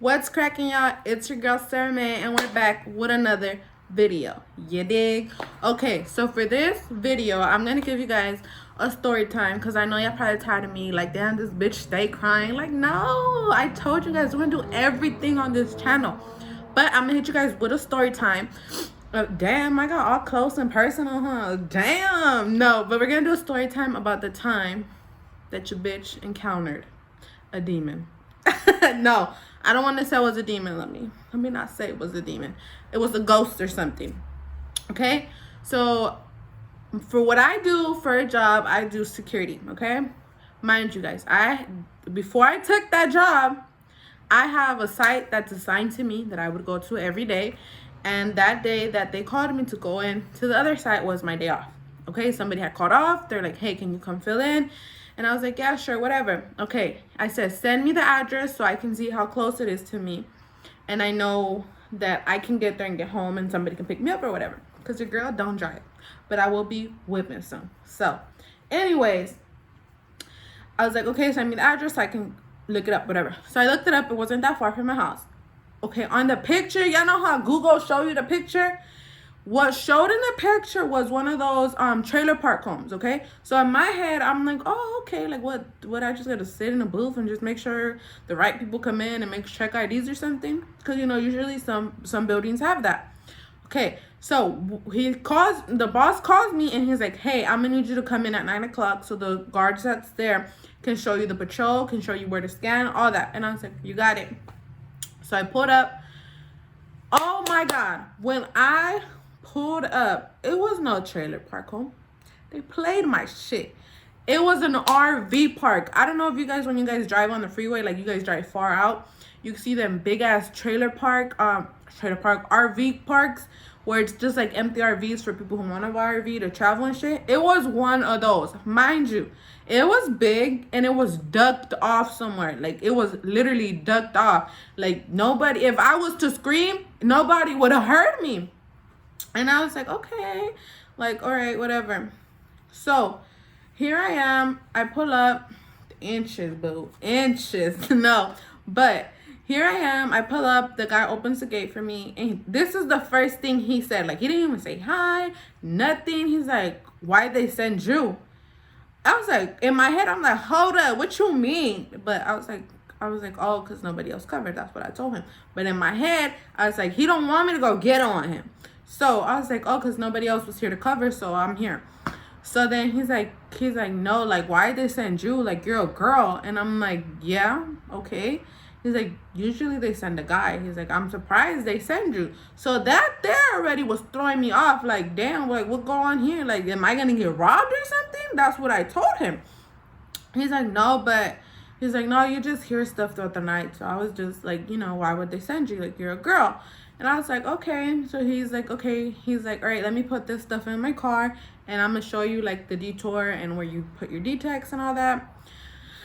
What's cracking, y'all? It's your girl Sarah May, and we're back with another video. You dig? Okay, so for this video, I'm gonna give you guys a story time because I know y'all probably tired of me. Like, damn, this bitch stay crying. Like, no, I told you guys we're gonna do everything on this channel, but I'm gonna hit you guys with a story time. Damn, I got all close and personal, huh? Damn, no, but we're gonna do a story time about the time that your bitch encountered a demon. No, I don't want to say it was a demon. Let me not say it was a demon. It was a ghost or something. Okay, so for what I do for a job, I do security. Okay, mind you guys, before I took that job, I have a site that's assigned to me that I would go to every day, and that day that they called me to go in to the other site was my day off. Okay, somebody had called off. They're like, hey, can you come fill in? And I was like, yeah, sure, whatever. Okay, I said, send me the address so I can see how close it is to me. And I know that I can get there and get home and somebody can pick me up or whatever. Because your girl don't drive. But I will be whipping some. So, anyways, I was like, okay, send me the address so I can look it up, whatever. So I looked it up. It wasn't that far from my house. Okay, on the picture, y'all know how Google show you the picture? What showed in the picture was one of those trailer park homes, okay? So in my head, I'm like, oh, okay, like what I just gotta sit in a booth and just make sure the right people come in and check IDs or something? Because, you know, usually some buildings have that. Okay, so the boss calls me and he's like, hey, I'm gonna need you to come in at 9 o'clock so the guards that's there can show you the patrol, can show you where to scan, all that. And I was like, you got it. So I pulled up. Oh my God, when I pulled up, it was no trailer park home. They played my shit. It was an RV park. I don't know if you guys, when you guys drive on the freeway, like you guys drive far out, you can see them big ass trailer park RV parks where it's just like empty RVs for people who want to buy RV to travel and shit. It was one of those, mind you. It was big and it was ducked off somewhere. Like, it was literally ducked off. Like, nobody, if I was to scream, nobody would have heard me. And I was like, okay, like, all right, whatever. So here I am. I pull up, inches, boo, inches. No, but here I am. I pull up. The guy opens the gate for me. And this is the first thing he said. Like, he didn't even say hi, nothing. He's like, why'd they send you? I was like, in my head, I'm like, hold up, what you mean? But I was like, oh, because nobody else covered. That's what I told him. But in my head, I was like, he don't want me to go get on him. So I was like, oh, because nobody else was here to cover, so I'm here. So then he's like, no, like, why did they send you? Like, you're a girl. And I'm like, yeah, okay. He's like, usually they send a guy. He's like, I'm surprised they send you. So that there already was throwing me off. Like, damn, like, what going on here? Like, am I going to get robbed or something? That's what I told him. He's like, no, you just hear stuff throughout the night. So I was just like, you know, why would they send you? Like, you're a girl. And I was like, okay. So he's like, okay. He's like, all right, let me put this stuff in my car and I'm going to show you like the detour and where you put your D-Tex and all that.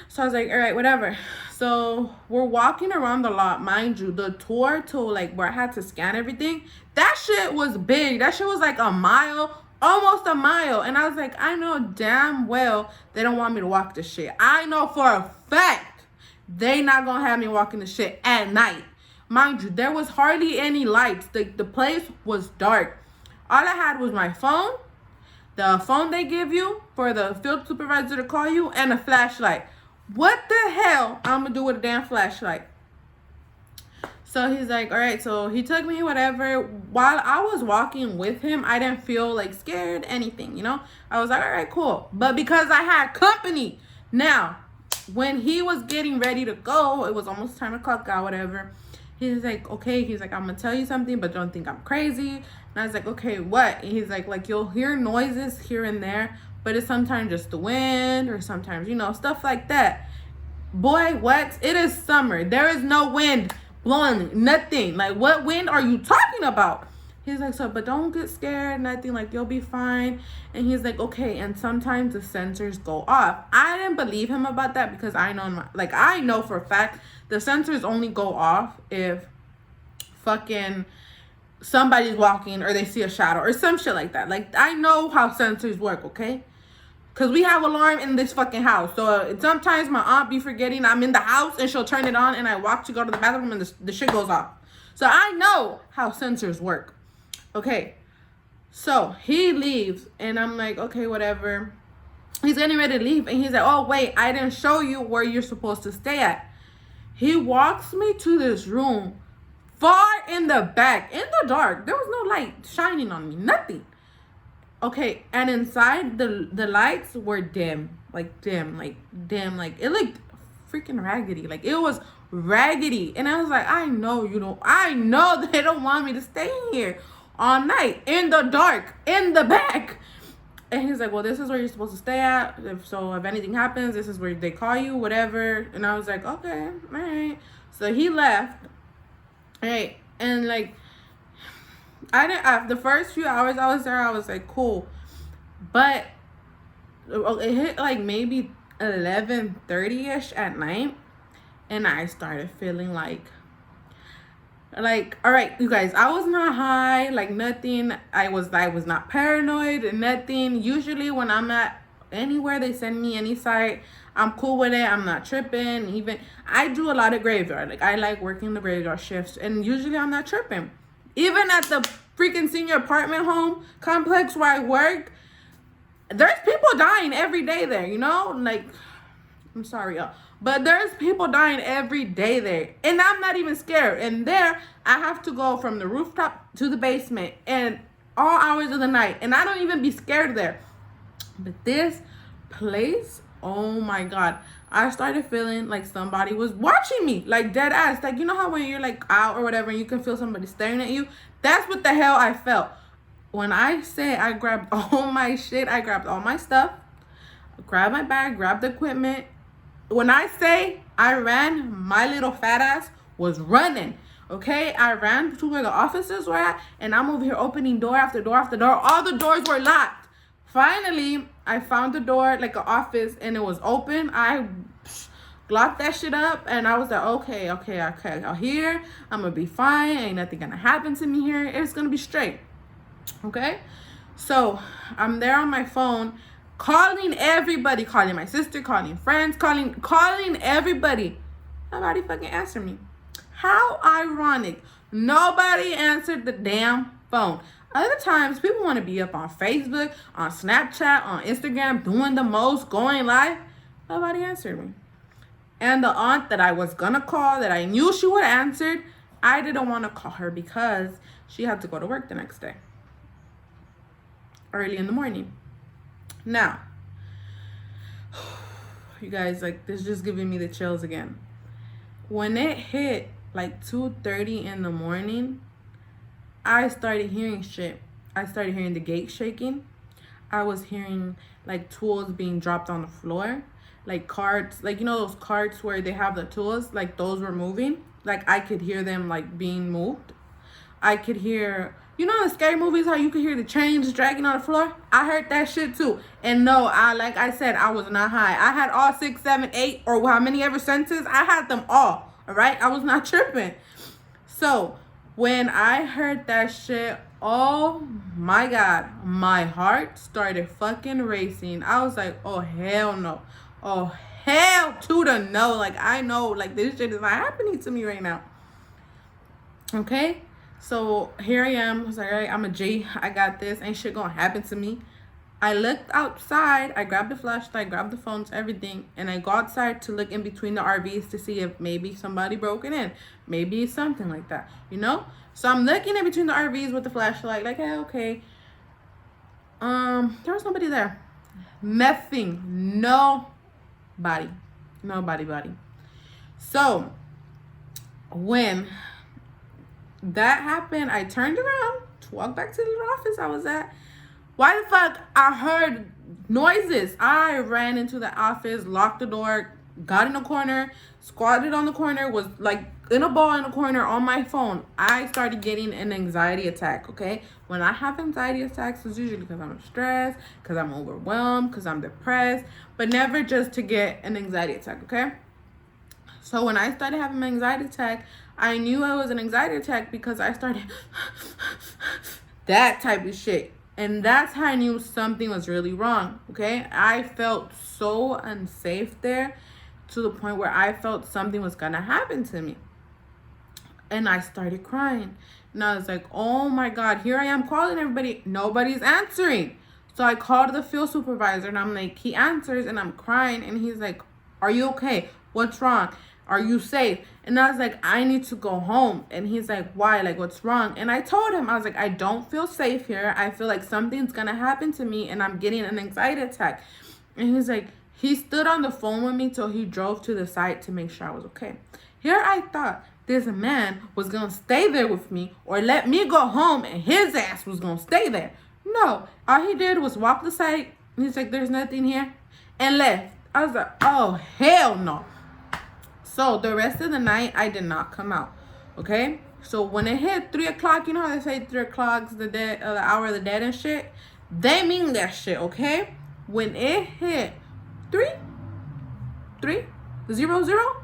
So I was like, all right, whatever. So we're walking around the lot, mind you, the tour to like where I had to scan everything. That shit was big. That shit was like a mile, almost a mile. And I was like, I know damn well they don't want me to walk this shit. I know for a fact they not going to have me walking the shit at night. Mind you, there was hardly any lights. The place was dark. All I had was my phone, the phone they give you for the field supervisor to call you, and a flashlight. What the hell I'm gonna do with a damn flashlight? So he's like, all right, so he took me, whatever. While I was walking with him, I didn't feel like scared, anything, you know? I was like, all right, cool. But because I had company, now, when he was getting ready to go, it was almost time to clock out, whatever. He's like, okay, he's like, I'm gonna tell you something, but don't think I'm crazy. And I was like, okay, what? And he's like you'll hear noises here and there, but it's sometimes just the wind or sometimes, you know, stuff like that. Boy, what? It is summer. There is no wind blowing, nothing. Like, what wind are you talking about? He's like, so, but don't get scared, nothing, like, you'll be fine. And he's like, okay, and sometimes the sensors go off. I didn't believe him about that because I know for a fact the sensors only go off if fucking somebody's walking or they see a shadow or some shit like that. Like, I know how sensors work, okay? Because we have alarm in this fucking house. So sometimes my aunt be forgetting I'm in the house and she'll turn it on and I walk to go to the bathroom and the shit goes off. So I know how sensors work. Okay. So he leaves and I'm like, okay, whatever. He's getting ready to leave and he's like, oh, wait, I didn't show you where you're supposed to stay at. He walks me to this room far in the back, in the dark. There was no light shining on me, nothing. Okay, and inside the lights were dim. Like it looked freaking raggedy. Like it was raggedy. And I was like, I know they don't want me to stay here all night in the dark, in the back. And he's like, well, this is where you're supposed to stay at. If anything happens, this is where they call you, whatever. And I was like, okay, all right. So he left. Right. And like, the first few hours I was there, I was like, cool. But it hit like maybe 11:30ish at night. And I started feeling like, all right, you guys, I was not high, like nothing. I was not paranoid, nothing. Usually when I'm at anywhere they send me any site, I'm cool with it. I'm not tripping. Even I do a lot of graveyard. Like I like working the graveyard shifts, and usually I'm not tripping. Even at the freaking senior apartment home complex where I work, there's people dying every day there, you know? Like, I'm sorry, y'all. But there's people dying every day there. And I'm not even scared. And there, I have to go from the rooftop to the basement. And all hours of the night. And I don't even be scared there. But this place, oh my God. I started feeling like somebody was watching me. Like dead ass. Like, you know how when you're like out or whatever and you can feel somebody staring at you? That's what the hell I felt. When I say I grabbed all my shit, I grabbed all my stuff. Grabbed my bag, grabbed the equipment. When I say I ran, my little fat ass was running. Okay, I ran to where the offices were at, and I'm over here opening door after door after door. All the doors were locked. Finally, I found the door, like an office, and it was open. I locked that shit up, and I was like, okay. Out here, I'm gonna be fine. Ain't nothing gonna happen to me here. It's gonna be straight. Okay, so I'm there on my phone, calling everybody, calling my sister, calling friends, calling everybody. Nobody fucking answered me. How ironic. Nobody answered the damn phone. Other times, people want to be up on Facebook, on Snapchat, on Instagram, doing the most, going live. Nobody answered me. And the aunt that I was going to call, that I knew she would have answered, I didn't want to call her because she had to go to work the next day. Early in the morning. Now, you guys, like, this is just giving me the chills again. When it hit like 2:30 in the morning, I started hearing shit. I started hearing the gate shaking. I was hearing like tools being dropped on the floor, like carts, like, you know, those carts where they have the tools, like those were moving. Like I could hear them like being moved. I could hear, you know, in scary movies, how you could hear the chains dragging on the floor? I heard that shit too. And no, like I said, I was not high. I had all 6, 7, 8, or how many ever senses. I had them all right? I was not tripping. So when I heard that shit, oh my God, my heart started fucking racing. I was like, oh hell no. Oh hell to the no. Like I know, like this shit is not happening to me right now. Okay? So here I am. I was like, all right, I'm a G. I got this. Ain't shit gonna happen to me. I looked outside. I grabbed the flashlight, grabbed the phones, everything. And I go outside to look in between the RVs to see if maybe somebody broke it in. Maybe something like that, you know? So I'm looking in between the RVs with the flashlight. Like, hey, okay. There was nobody there. Nothing. Nobody. Nobody. So when that happened, I turned around to walk back to the little office I was at. Why the fuck I heard noises? I ran into the office, locked the door, got in the corner, squatted on the corner, was like in a ball in the corner on my phone. I started getting an anxiety attack, okay? When I have anxiety attacks, it's usually because I'm stressed, because I'm overwhelmed, because I'm depressed, but never just to get an anxiety attack, okay? So when I started having my anxiety attack, I knew it was an anxiety attack because I started that type of shit. And that's how I knew something was really wrong, okay? I felt so unsafe there to the point where I felt something was gonna happen to me. And I started crying. And I was like, oh my God, here I am calling everybody. Nobody's answering. So I called the field supervisor and I'm like, he answers and I'm crying. And he's like, are you okay? What's wrong? Are you safe? And I was like, I need to go home. And he's like, why? Like, what's wrong? And I told him, I was like, I don't feel safe here. I feel like something's going to happen to me and I'm getting an anxiety attack. And he's like, he stood on the phone with me till he drove to the site to make sure I was okay. Here I thought this man was going to stay there with me or let me go home and his ass was going to stay there. No, all he did was walk the site. He's like, there's nothing here, and left. I was like, oh, hell no. So the rest of the night, I did not come out, okay? So when it hit 3 o'clock, you know how they say 3 o'clock's the hour of the dead and shit? They mean that shit, okay? When it hit 3:00,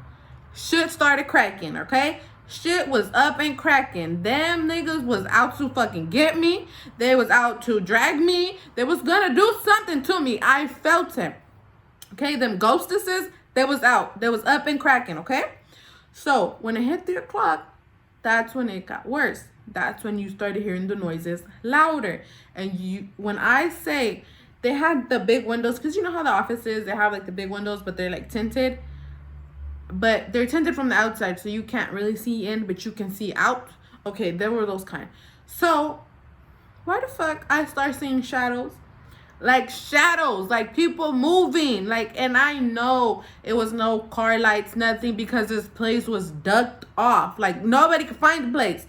shit started cracking, okay? Shit was up and cracking. Them niggas was out to fucking get me. They was out to drag me. They was gonna do something to me. I felt it. Okay, them ghostesses, they was out. They was up and cracking, okay? So when it hit 3 o'clock, that's when it got worse. That's when you started hearing the noises louder. And when I say they had the big windows, because you know how the offices, they have like the big windows, but they're like tinted. But they're tinted from the outside, so you can't really see in, but you can see out. Okay, there were those kind. So why the fuck I start seeing shadows? Like shadows, like people moving, like, and I know it was no car lights, nothing, because this place was ducked off. Like nobody could find the place.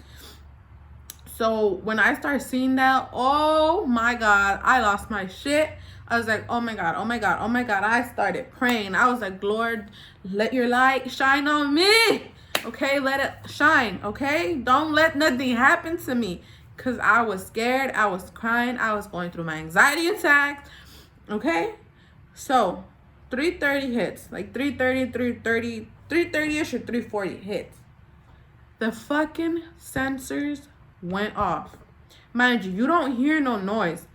So when I started seeing that, oh my God, I lost my shit. I was like, oh my God, oh my God, oh my God. I started praying. I was like, Lord, let your light shine on me. Okay, let it shine, okay? Don't let nothing happen to me. Because I was scared. I was crying. I was going through my anxiety attacks. Okay? So, 3:30 hits. Like 3:30-ish or 3:40 hits. The fucking sensors went off. Mind you, you don't hear no noise.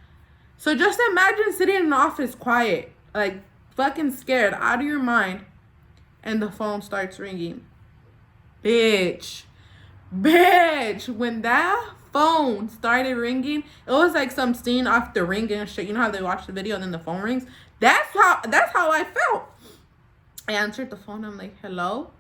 So just imagine sitting in an office quiet, like fucking scared, out of your mind, and the phone starts ringing. Bitch. When that phone started ringing, it was like some scene off The Ring and shit. You know how they watch the video and then the phone rings? That's how I felt. I answered the phone. I'm like, hello?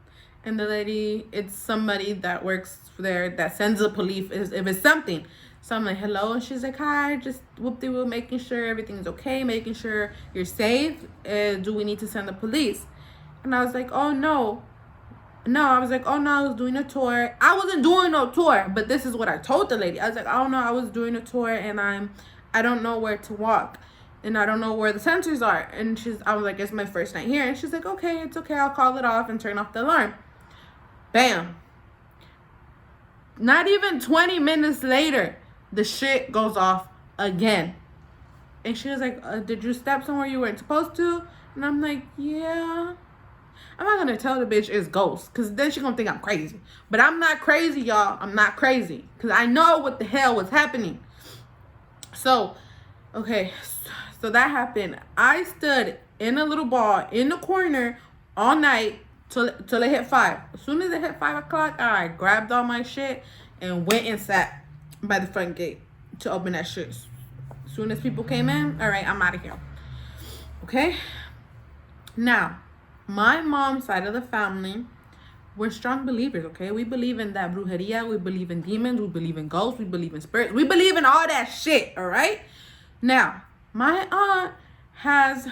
And the lady, it's somebody that works there that sends the police if it's something. So I'm like, hello? And she's like, hi, just whoop-de-whoop, making sure everything's okay, making sure you're safe. Do we need to send the police? And I was like, oh, no. I was like, oh, no, I was doing a tour. I wasn't doing no tour, but this is what I told the lady. I was like, oh, no, I was doing a tour, and I don't know where to walk, and I don't know where the sensors are. And I was like, it's my first night here. And she's like, okay, it's okay. I'll call it off and turn off the alarm. Bam. Not even 20 minutes later, the shit goes off again. And she was like, did you step somewhere you weren't supposed to? And I'm like, yeah. I'm not going to tell the bitch it's ghosts, because then she's going to think I'm crazy. But I'm not crazy, y'all. I'm not crazy, because I know what the hell was happening. So, okay. So that happened. I stood in a little ball in the corner all night till it hit 5. As soon as it hit 5 o'clock, I grabbed all my shit and went and sat by the front gate to open that shit. As soon as people came in, all right, I'm out of here. Okay? Now, my mom's side of the family, we're strong believers, okay? We believe in that brujeria. We believe in demons. We believe in ghosts. We believe in spirits. We believe in all that shit, all right? Now, my aunt has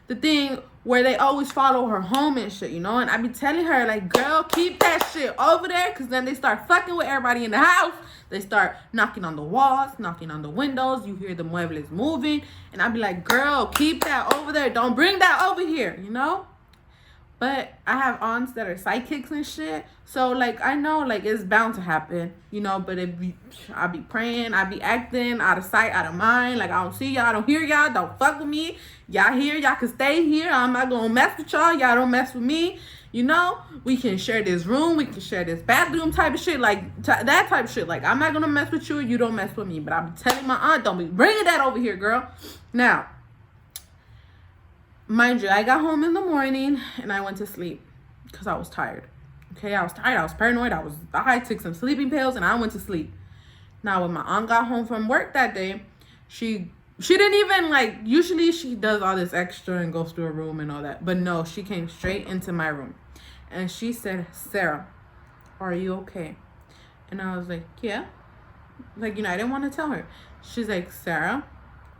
the thing where they always follow her home and shit, you know? And I be telling her, like, girl, keep that shit over there, because then they start fucking with everybody in the house. They start knocking on the walls, knocking on the windows. You hear the muebles moving. And I be like, girl, keep that over there. Don't bring that over here, you know? But I have aunts that are psychics and shit. So, like, I know, like, it's bound to happen, you know. But I be praying, I be acting out of sight, out of mind. Like, I don't see y'all, I don't hear y'all, don't fuck with me. Y'all here, y'all can stay here. I'm not gonna mess with y'all. Y'all don't mess with me. You know, we can share this room, we can share this bathroom type of shit. Like, that type of shit. Like, I'm not gonna mess with you, you don't mess with me. But I be telling my aunt, don't be bringing that over here, girl. Now, mind you, I got home in the morning and I went to sleep because I was tired. Okay, I was tired. I was paranoid. I took some sleeping pills and I went to sleep. Now, when my aunt got home from work that day, she didn't even, like, usually she does all this extra and goes to her room and all that. But no, she came straight into my room. And she said, Sarah, are you okay? And I was like, yeah. Like, you know, I didn't want to tell her. She's like, Sarah,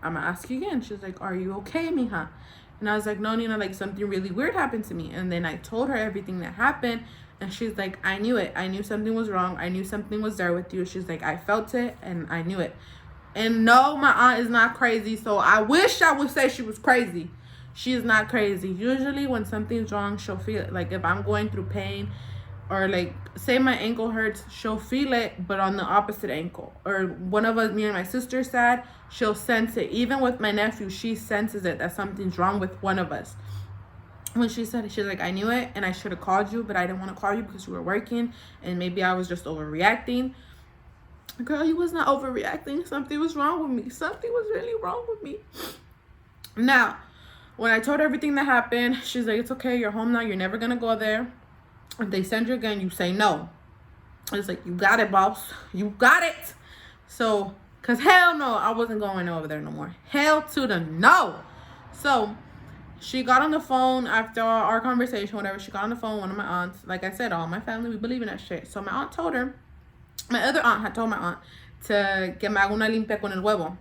I'm going to ask you again. She's like, are you okay, mija? And I was like, no, Nina, like, something really weird happened to me. And then I told her everything that happened. And she's like, I knew it. I knew something was wrong. I knew something was there with you. She's like, I felt it and I knew it. And no, my aunt is not crazy. So I wish I would say she was crazy. She is not crazy. Usually when something's wrong, she'll feel it. Like, if I'm going through pain, or like, say my ankle hurts, she'll feel it, but on the opposite ankle. Or one of us, me and my sister, sad, she'll sense it. Even with my nephew, she senses it, that something's wrong with one of us. When she said it, she's like, I knew it, and I should have called you, but I didn't want to call you because you were working, and maybe I was just overreacting. Girl, you was not overreacting. Something was wrong with me. Something was really wrong with me. Now, when I told her everything that happened, she's like, it's okay, you're home now, you're never gonna go there. If they send you again, you say no. It's like, you got it, boss. You got it. So, because hell no, I wasn't going over there no more. Hell to the no. So, she got on the phone after our conversation, whatever. She got on the phone, one of my aunts. Like I said, all my family, we believe in that shit. So, my aunt told her, my other aunt had told my aunt to que me haga una limpia con el huevo.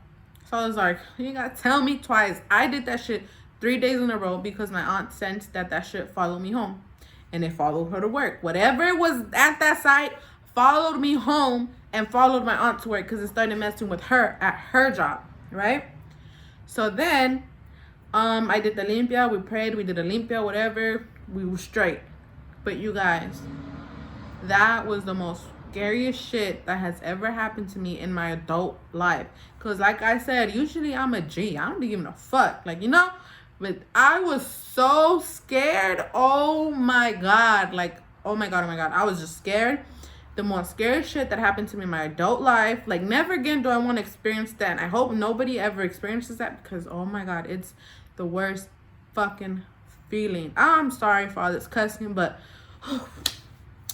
So, I was like, you gotta tell me twice. I did that shit 3 days in a row because my aunt sensed that shit followed me home. And it followed her to work. Whatever was at that site followed me home and followed my aunt to work because it started messing with her at her job, right? So then, I did the limpia. We prayed. We did a limpia, whatever. We were straight. But you guys, that was the most scariest shit that has ever happened to me in my adult life. Because like I said, usually I'm a G. I don't be giving a fuck. Like, you know? But I was so scared. Oh my God. Like, oh my God. I was just scared. The most scary shit that happened to me in my adult life. Like, never again do I want to experience that. And I hope nobody ever experiences that because, oh my God, it's the worst fucking feeling. I'm sorry for all this cussing, but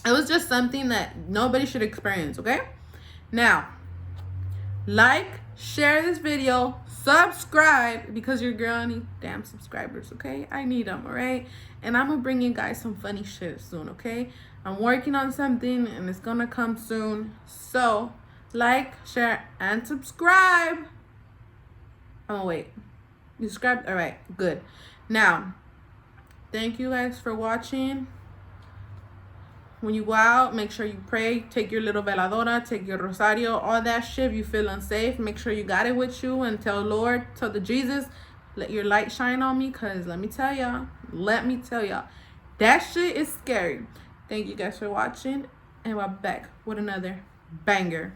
it was just something that nobody should experience, okay? Now, like, share this video, subscribe, because your girl needs damn subscribers, okay? I need them, all right? And I'm gonna bring you guys some funny shit soon, okay? I'm working on something and it's gonna come soon. So, like, share, and subscribe. Oh, wait. You subscribed? All right, good. Now, thank you guys for watching. When you go out, make sure you pray. Take your little veladora, take your rosario, all that shit. If you feel unsafe, make sure you got it with you and tell Lord, tell the Jesus, let your light shine on me. Because let me tell y'all, that shit is scary. Thank you guys for watching. And we're back with another banger.